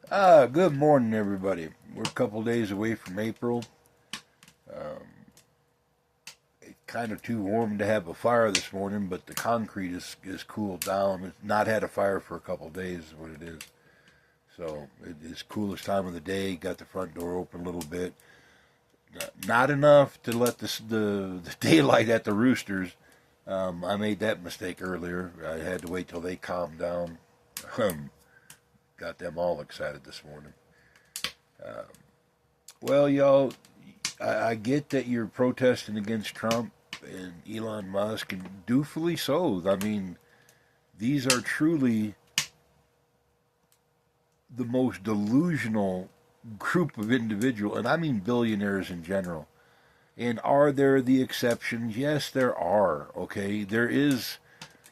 Good morning, everybody. We're a couple days away from April. It's kind of too warm to have a fire this morning, but the concrete is cooled down. It's not had a fire for a couple days, is what it is. So it is coolest time of the day. Got the front door open a little bit. Not enough to let the daylight at the roosters. I made that mistake earlier. I had to wait till they calmed down. Um, got them all excited this morning. Well, y'all, I get that you're protesting against Trump and Elon Musk, and dutifully so. I mean, these are truly the most delusional group of individuals, and I mean billionaires in general. And are there the exceptions? Yes, there are. Okay, there is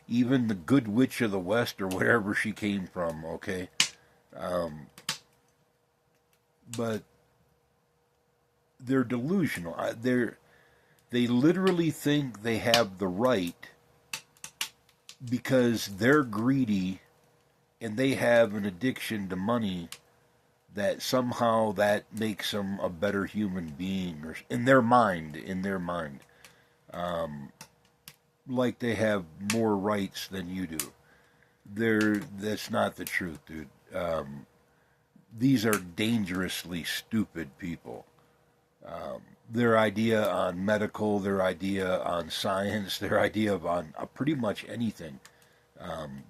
even the good witch of the West or wherever she came from. Okay, um, but they're delusional. They literally think they have the right because they're greedy and they have an addiction to money that somehow that makes them a better human being or in their mind um, like they have more rights than you do. That's not the truth, dude. These are dangerously stupid people. Their idea on medical, their idea on science, their idea of on pretty much anything,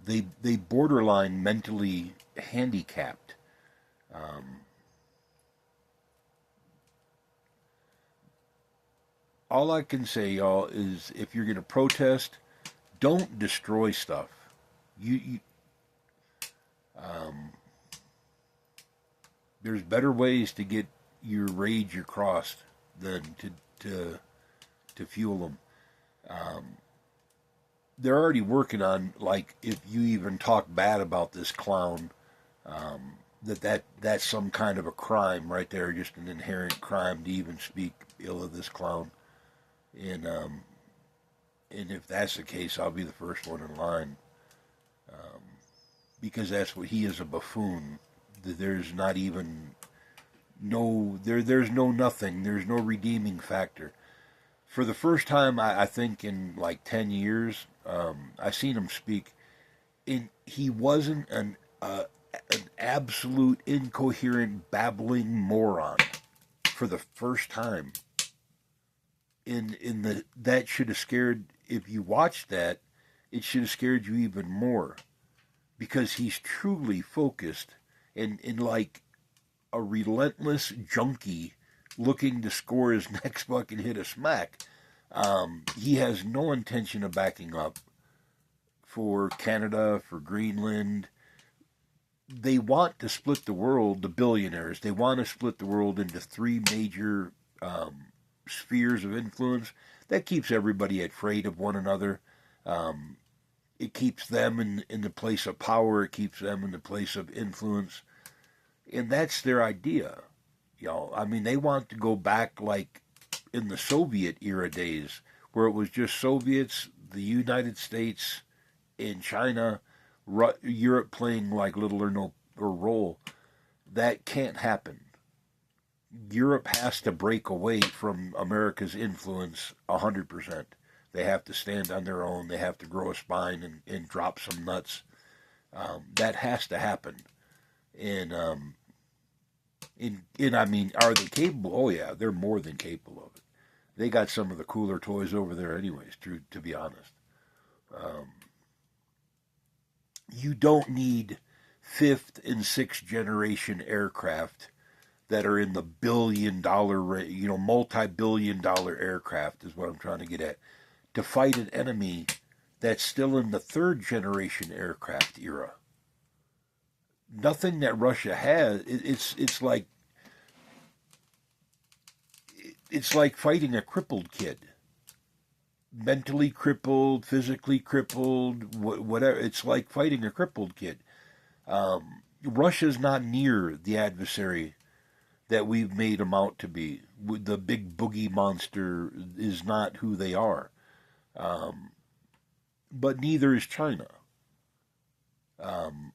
they borderline mentally handicapped. Um, all I can say, y'all, is if you're going to protest, don't destroy stuff. You um, there's better ways to get your rage across than to to fuel them. Um, they're already working on, like, if you even talk bad about this clown, that's some kind of a crime right there, just an inherent crime to even speak ill of this clown. And and if that's the case, I'll be the first one in line, um, because that's what he is, a buffoon. There's not even no there. There's no nothing. There's no redeeming factor. For the first time, I think in like 10 years, I seen him speak. And he wasn't an absolute incoherent babbling moron for the first time. In the that should have scared, if you watched that, it should have scared you even more because he's truly focused and in like a relentless junkie looking to score his next fucking hit of smack. He has no intention of backing up for Canada, for Greenland. They want to split the world, the billionaires. They want to split the world into three major spheres of influence. That keeps everybody afraid of one another. Um, it keeps them in the place of power. It keeps them in the place of influence. And that's their idea. You know, I mean, they want to go back like in the Soviet era days, where it was just Soviets, the United States, and China, Europe playing like little or no or role. That can't happen. Europe has to break away from America's influence 100%. They have to stand on their own. They have to grow a spine and drop some nuts. That has to happen. And I mean, are they capable? Oh yeah, they're more than capable of it. They got some of the cooler toys over there, anyways. To be honest, um, you don't need fifth and sixth generation aircraft that are in the billion-dollar, multi-billion-dollar aircraft is what I'm trying to get at, to fight an enemy that's still in the third generation aircraft era. Nothing that Russia has. It's like fighting a crippled kid, mentally crippled, physically crippled, whatever. It's like fighting a crippled kid. Russia's not near the adversary that we've made them out to be. The big boogie monster is not who they are. Um, but neither is China. Um,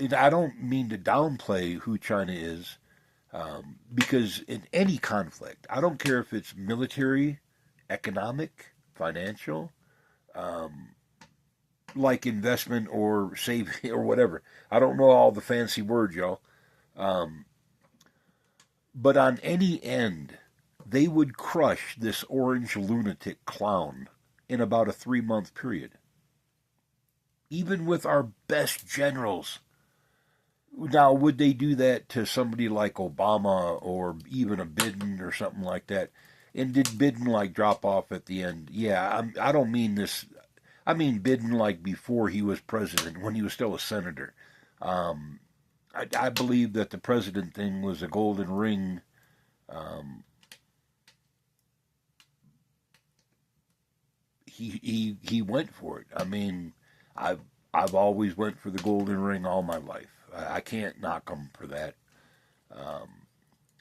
and I don't mean to downplay who China is, because in any conflict, I don't care if it's military, economic, financial, um, like investment or saving or whatever. I don't know all the fancy words, y'all. Um, but on any end, they would crush this orange lunatic clown in about a 3 month period. Even with our best generals. Now, would they do that to somebody like Obama or even a Biden or something like that? And did Biden like drop off at the end? Yeah, I don't mean this. I mean Biden like before he was president, when he was still a senator. Um, I believe that the president thing was a golden ring. Um, he went for it. I mean, I've I've always went for the golden ring all my life. I can't knock him for that. Um,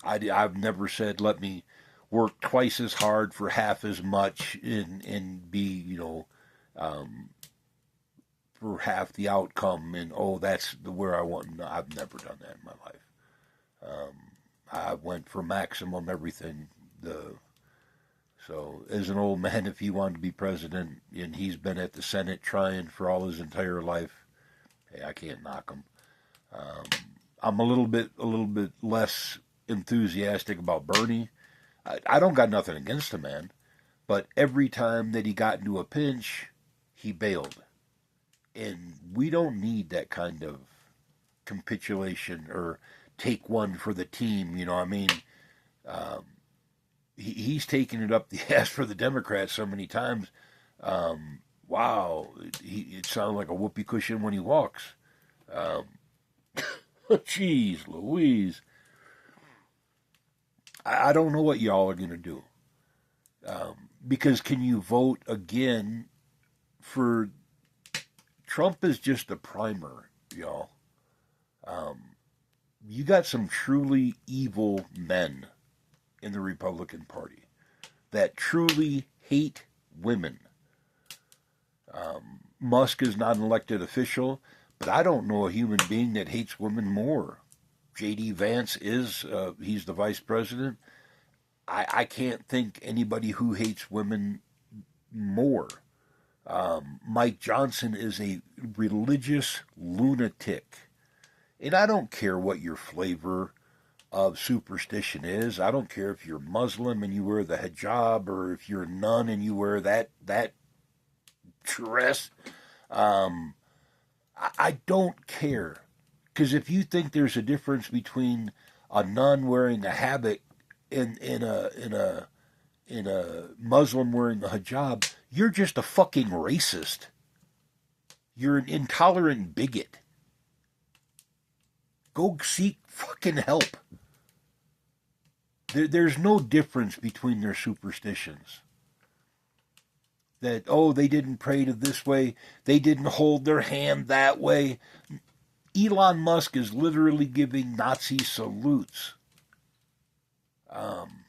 I've never said let me work twice as hard for half as much and be um, for half the outcome and oh that's where I want. No, I've never done that in my life. Um, I went for maximum everything. The So as an old man, if he wanted to be president and he's been at the Senate trying for all his entire life, hey, I can't knock him. Um, I'm a little bit less enthusiastic about Bernie. I don't got nothing against the man, but every time that he got into a pinch, he bailed, and we don't need that kind of capitulation or take one for the team. You know, what I mean, um, he's taken it up the ass for the Democrats so many times. Wow, it sounds like a whoopee cushion when he walks. Um, Jeez Louise. I don't know what y'all are going to do. Because can you vote again for Trump is just a primer, y'all. Um, you got some truly evil men in the Republican Party that truly hate women. Musk is not an elected official, but I don't know a human being that hates women more. J.D. Vance is, he's the vice president. I can't think anybody who hates women more. Mike Johnson is a religious lunatic. And I don't care what your flavor of superstition is. I don't care if you're Muslim and you wear the hijab or if you're a nun and you wear that dress. Um, I don't care. Because if you think there's a difference between a nun wearing a habit in a Muslim wearing a hijab, you're just a fucking racist. You're an intolerant bigot. Go seek fucking help. There's no difference between their superstitions. That, oh, they didn't pray to this way, they didn't hold their hand that way. Elon Musk is literally giving Nazi salutes. Um,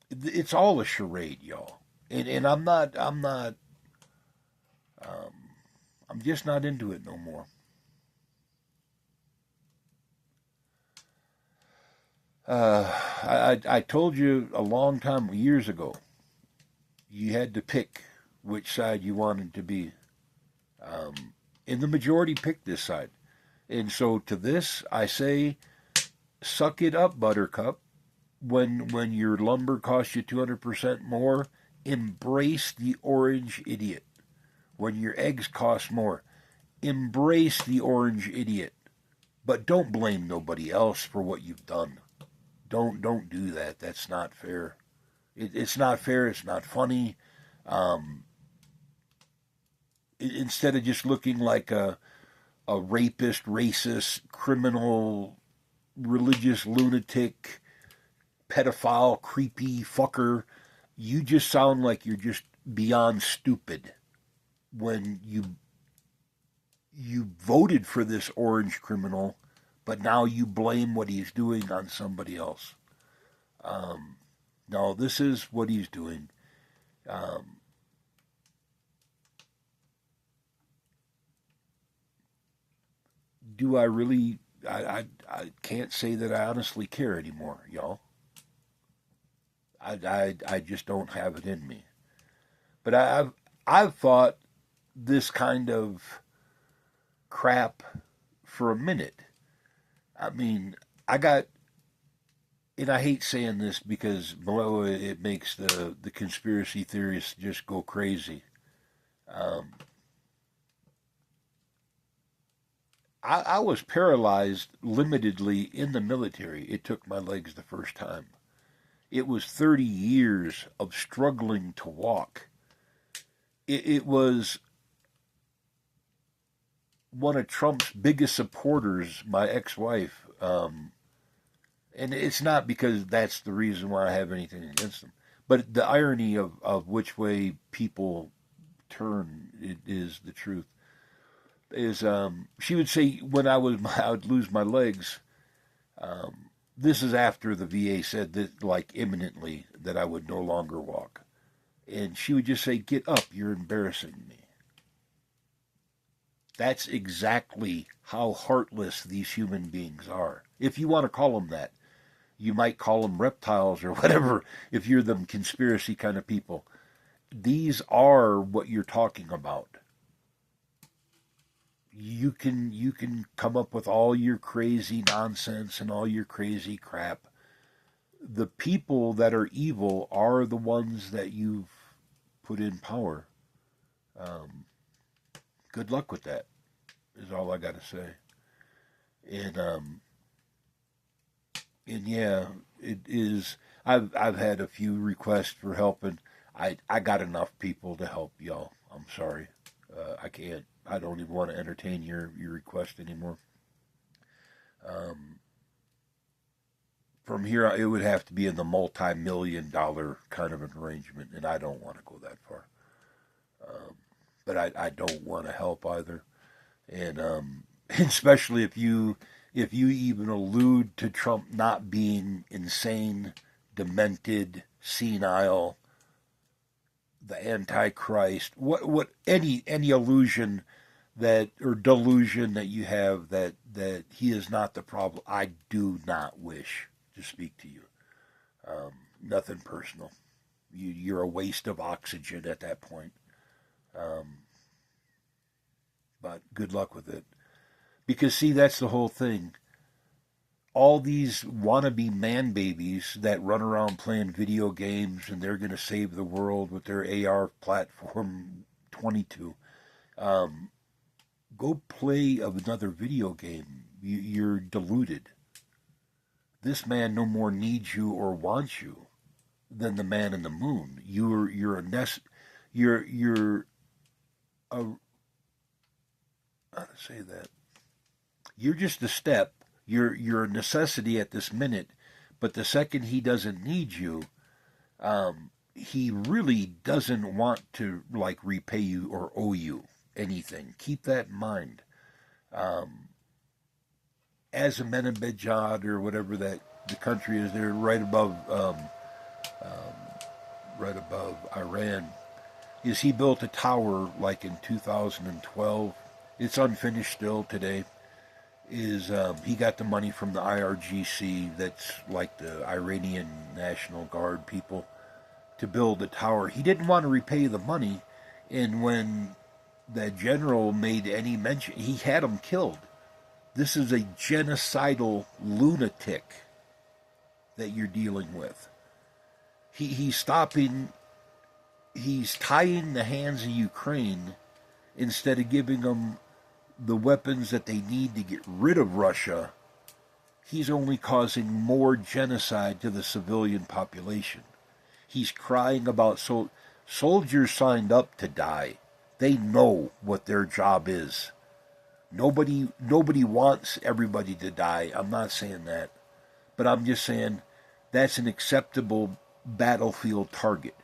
it's all a charade, y'all. And um, I'm just not into it no more. I told you a long time, years ago, you had to pick which side you wanted to be. And the majority picked this side. And so to this, I say, suck it up, Buttercup. When your lumber costs you 200% more, embrace the orange idiot. When your eggs cost more, embrace the orange idiot. But don't blame nobody else for what you've done. Don't do that. That's not fair. It's not fair. It's not funny. Um, Instead of just looking like a rapist, racist, criminal, religious lunatic, pedophile, creepy fucker, you just sound like you're just beyond stupid when you voted for this orange criminal, but now you blame what he's doing on somebody else. Um, no, this is what he's doing. Um, do I really? I can't say that I honestly care anymore, y'all. I just don't have it in me. But I've fought this kind of crap for a minute. I mean, I got, and I hate saying this because below it makes the conspiracy theorists just go crazy. Um, I was paralyzed limitedly in the military. It took my legs the first time. It was 30 years of struggling to walk. It was one of Trump's biggest supporters, my ex-wife. And it's not because that's the reason why I have anything against them. But the irony of which way people turn it is the truth. Is she would say when I would lose my legs. This is after the VA said that like imminently that I would no longer walk, and she would just say, "Get up, you're embarrassing me." That's exactly how heartless these human beings are. If you want to call them that, you might call them reptiles or whatever. If you're them conspiracy kind of people, these are what you're talking about. You can come up with all your crazy nonsense and all your crazy crap. The people that are evil are the ones that you've put in power. Um, Good luck with that. Is all I got to say. And and yeah, it is. I've had a few requests for help, and I got enough people to help y'all. I'm sorry, I can't. I don't even want to entertain your request anymore. Um, from here, it would have to be in the multi-million-dollar kind of an arrangement, and I don't want to go that far. Um, but I don't want to help either, and especially if you even allude to Trump not being insane, demented, senile, the Antichrist, what any illusion that or delusion that you have that he is not the problem. I do not wish to speak to you. Nothing personal. You're a waste of oxygen at that point. Um, but good luck with it. Because see, that's the whole thing. All these wannabe man babies that run around playing video games and they're going to save the world with their AR platform 22. Um, Go play another video game. You're deluded. This man no more needs you or wants you than the man in the moon. You're a how to say that. You're just a step. You're a necessity at this minute, but the second he doesn't need you, he really doesn't want to like repay you or owe you anything. Keep that in mind. Um, Azerbaijan or whatever that the country is, they're right above Iran. Is he built a tower like in 2012? It's unfinished still today. Is he got the money from the IRGC, that's like the Iranian National Guard people, to build the tower. He didn't want to repay the money, and when the general made any mention, he had him killed. This is a genocidal lunatic that you're dealing with. He's stopping, he's tying the hands of Ukraine instead of giving them the weapons that they need to get rid of Russia. He's only causing more genocide to the civilian population. He's crying about soldiers signed up to die. They know what their job is. Nobody wants everybody to die. I'm not saying that. But I'm just saying that's an acceptable battlefield target.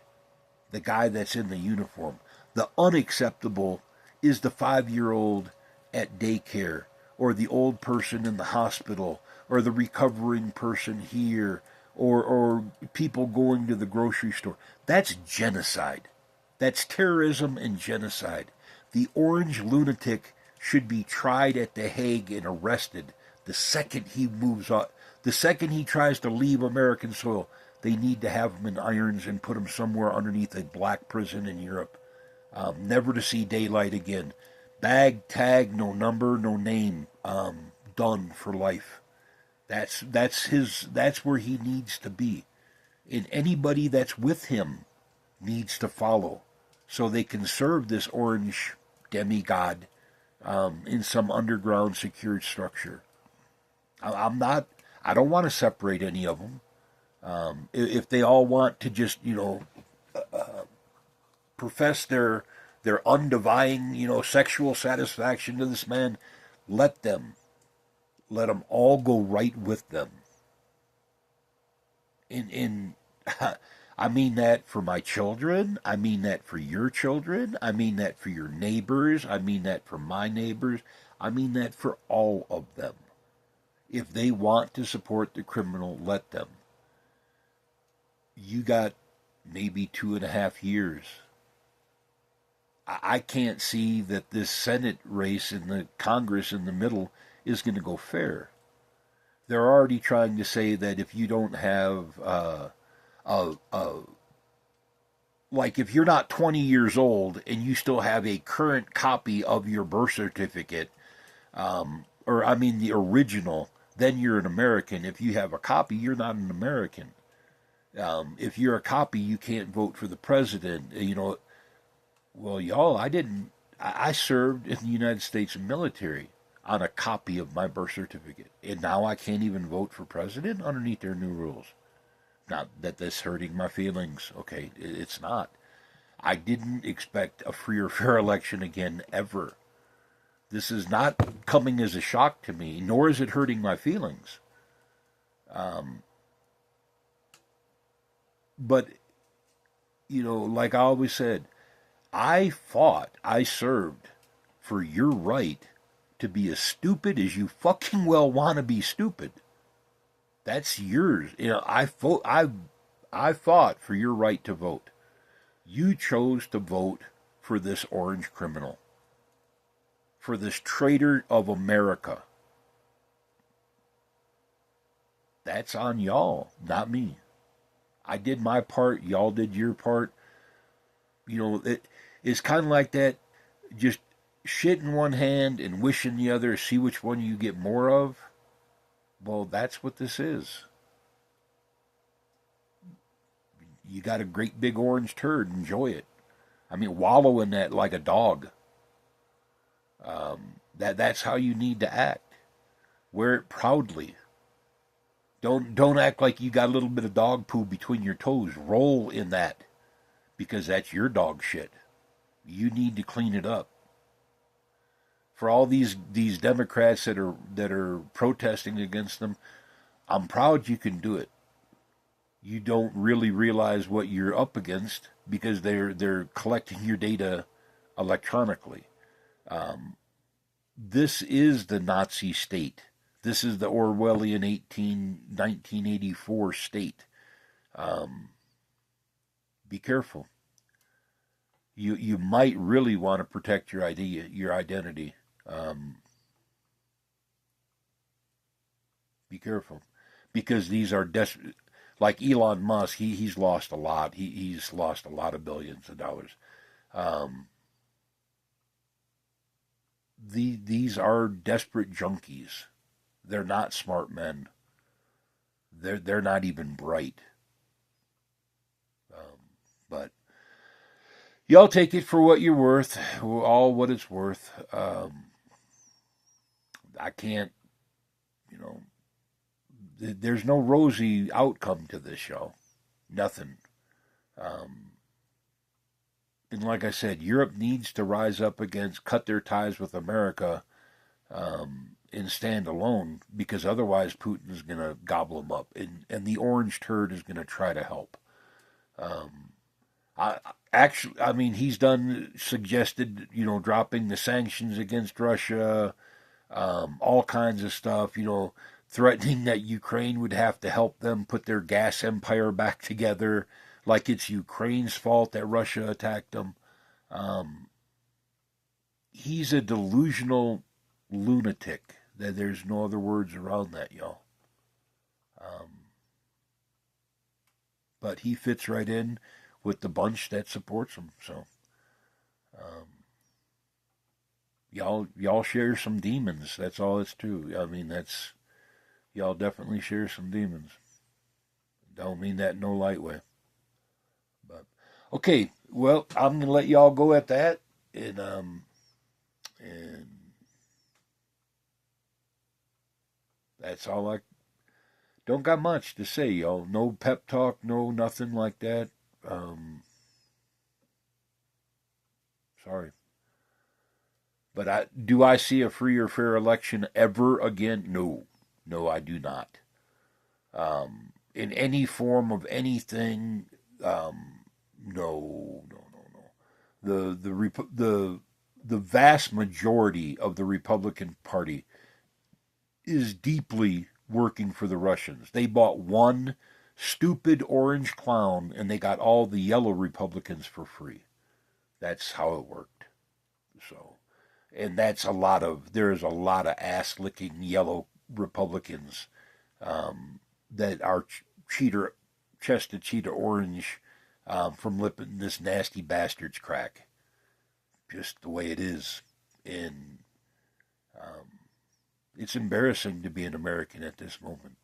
The guy that's in the uniform. The unacceptable is the 5-year-old at daycare, or the old person in the hospital, or the recovering person here, or people going to the grocery store. That's genocide. That's terrorism and genocide. The orange lunatic should be tried at The Hague and arrested the second he moves on. The second he tries to leave American soil, they need to have him in irons and put him somewhere underneath a black prison in Europe, never to see daylight again. Bag, tag, no number, no name, done for life. That's where he needs to be. And anybody that's with him needs to follow so they can serve this orange demigod in some underground secured structure. I don't want to separate any of them. If they all want to just, profess their undivine, sexual satisfaction to this man, let them. Let them all go right with them. In I mean that for my children. I mean that for your children. I mean that for your neighbors. I mean that for my neighbors. I mean that for all of them. If they want to support the criminal, let them. You got maybe 2.5 years. I can't see that this Senate race in the Congress in the middle is going to go fair. They're already trying to say that if you don't have like if you're not 20 years old and you still have a current copy of your birth certificate, or I mean the original, then you're an American. If you have a copy, you're not an American. If you're a copy, you can't vote for the president. Well, y'all, I served in the United States military on a copy of my birth certificate. And now I can't even vote for president underneath their new rules. Not that that's hurting my feelings. Okay, it's not. I didn't expect a free or fair election again, ever. This is not coming as a shock to me, nor is it hurting my feelings. But, like I always said, I served for your right to be as stupid as you fucking well want to be stupid. That's yours. I fought for your right to vote. You chose to vote for this orange criminal, for this traitor of America. That's on y'all, not me. I did my part, y'all did your part. It's kind of like that, just shit in one hand and wish in the other, see which one you get more of. Well, that's what this is. You got a great big orange turd, enjoy it. I mean, wallow in that like a dog. That's how you need to act. Wear it proudly. Don't act like you got a little bit of dog poo between your toes. Roll in that, because that's your dog shit. You need to clean it up. For all these Democrats that are protesting against them, I'm proud you can do it. You don't really realize what you're up against because they're collecting your data electronically. This is the Nazi state. This is the Orwellian 1984 state. Be careful. You might really want to protect your identity. Be careful, because these are desperate. Like Elon Musk, he's lost a lot. He's lost a lot of billions of dollars. These are desperate junkies. They're not smart men. They're not even bright. But y'all take it for what you're worth, all what it's worth. I can't, there's no rosy outcome to this show. Nothing. And like I said, Europe needs to rise up cut their ties with America, and stand alone, because otherwise Putin's going to gobble them up. And the orange turd is going to try to help. He's suggested, dropping the sanctions against Russia, all kinds of stuff, threatening that Ukraine would have to help them put their gas empire back together, like it's Ukraine's fault that Russia attacked them. he's a delusional lunatic. There's no other words around that, y'all. Um, but he fits right in with the bunch that supports him. So um, y'all share some demons. That's all it's to. I mean, that's y'all definitely share some demons. Don't mean that in no light way. But okay, well, I'm gonna let y'all go at that, and that's all I don't got much to say, y'all. No pep talk, no nothing like that. Um, Sorry, but I see a free or fair election ever again? No, no, I do not. In any form of anything, no, no, no, no. The vast majority of the Republican Party is deeply working for the Russians. They bought one stupid orange clown and they got all the yellow Republicans for free. That's how it worked. So, and there's a lot of ass licking yellow Republicans that are cheater chested cheetah orange from lipping this nasty bastard's crack. Just the way it is. And um, it's embarrassing to be an American at this moment.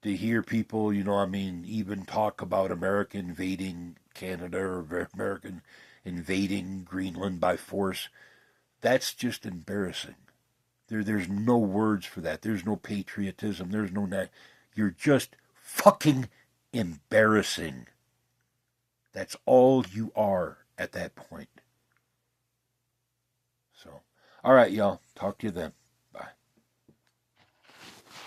To hear people, even talk about America invading Canada or American invading Greenland by force, that's just embarrassing. There's no words for that. There's no patriotism. There's no You're just fucking embarrassing. That's all you are at that point. So, all right, y'all. Talk to you then.